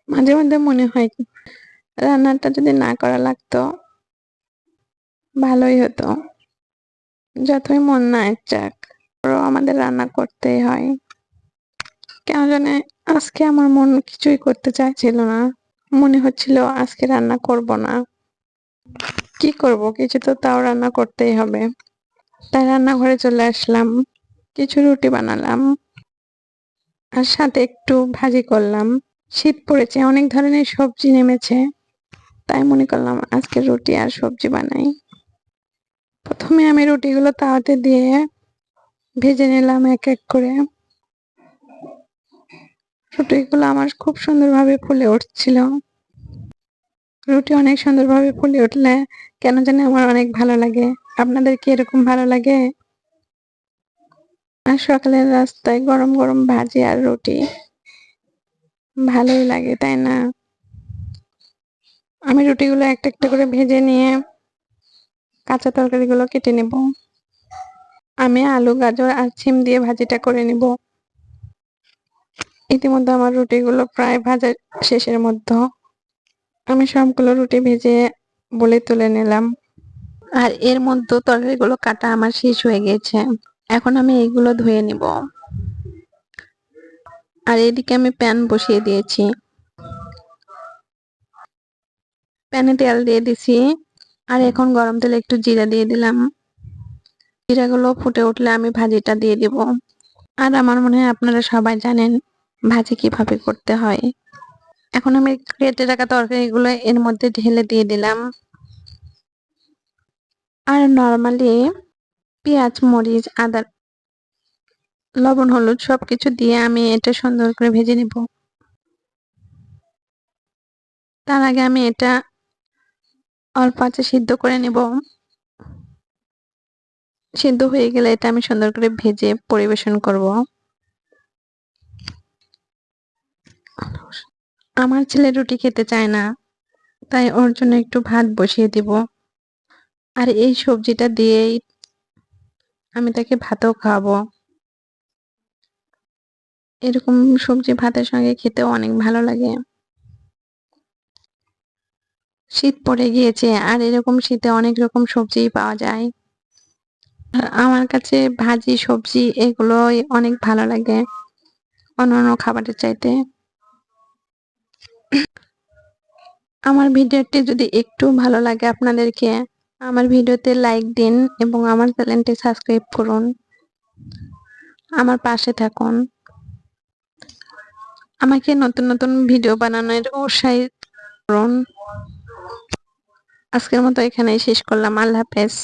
মাঝে মধ্যে মনে হয় রান্নাটা যদি না করা লাগতো ভালোই হতো। যতই মন না চাক, তারপরেও আমাদের রান্না করতেই হয়। কেন জানি আজকে আমার মন কিছুই করতে চাইছিল না। মনে হচ্ছিল আজকে রান্না করব না। কি করব, কিছু তো তাও রান্না করতেই হবে। তাই রান্নাঘরে চলে আসলাম, কিছু রুটি বানালাম আর সাথে একটু ভাজি করলাম। শীত পড়েছে, অনেক ধরনের সবজি নেমেছে, তাই মনে করলাম আজকে রুটি আর সবজি বানাই। প্রথমে আমি রুটিগুলো তাওয়াতে দিয়ে ভেজে নিলাম এক এক করে। রুটিগুলো আমার খুব সুন্দরভাবে ফুলে উঠছিল। রুটি অনেক সুন্দরভাবে ফুলে উঠলে কেন জানি আমার অনেক ভালো লাগে। আপনাদের কি এরকম ভালো লাগে? আর সকালের রাস্তায় গরম গরম ভাজি আর রুটি ভালোই লাগে, তাই না? আমি রুটিগুলো একটা একটা করে ভেজে নিয়ে কাঁচা তরকারিগুলো কেটে নেব। আমি আলু, গাজর আর সিম দিয়ে ভাজিটা করে নিব। ইতিমধ্যে আমার রুটিগুলো প্রায় ভাজা শেষের মধ্যে। আমি সবগুলো রুটি ভেজে বলে তুলে নিলাম। আর এর মধ্যে তরকারিগুলো কাটা আমার শেষ হয়ে গেছে। এখন আমি এইগুলো ধুয়ে নিব। আর এদিকে আমি প্যান বসিয়ে দিয়েছি। প্যানে তেল দিয়ে দিছি। আর এখন গরম তেলে একটু জিরা দিয়ে দিলাম। জিরাগুলো ফুটে উঠলে আমি ভাজিটা দিয়ে দিব। আর আমার মনে হয় আপনারা সবাই জানেন ভাজি কিভাবে করতে হয়। এখন আমি কেটে রাখা তরকারিগুলো এর মধ্যে ঢেলে দিয়ে দিলাম। আর নরমালি পেঁয়াজ, মরিচ, আদা, লবণ, হলুদ সবকিছু দিয়ে আমি এটা সুন্দর করে ভেজে নিব। তার আগে আমি এটা অল্প আঁচে সিদ্ধ করে নিব। সিদ্ধ হয়ে গেলে এটা আমি সুন্দর করে ভেজে পরিবেশন করব। আমার ছেলে রুটি খেতে চায় না, তাই ওর জন্য একটু ভাত বসিয়ে দিব। আর এই সবজিটা দিয়েই আমি তাকে ভাতও খাওয়াবো। এরকম সবজি ভাতের সঙ্গে খেতেও অনেক ভালো লাগে। শীত পড়ে গিয়েছে আর এরকম শীতে অনেক রকম সবজি পাওয়া যায়। আর আমার কাছে ভাজি সবজি এগুলোই অনেক ভালো লাগে অন্যান্য খাবারের চাইতে। আমার ভিডিওটি যদি একটু ভালো লাগে আপনাদেরকে, আমার ভিডিওতে লাইক দিন এবং আমার চ্যানেলটি সাবস্ক্রাইব করুন। আমার পাশে থাকুন। আমাকে নতুন নতুন ভিডিও বানানোর উৎসাহিত করুন। আজকের মতো এখানেই শেষ করলাম। আল্লাহ হাফেজ।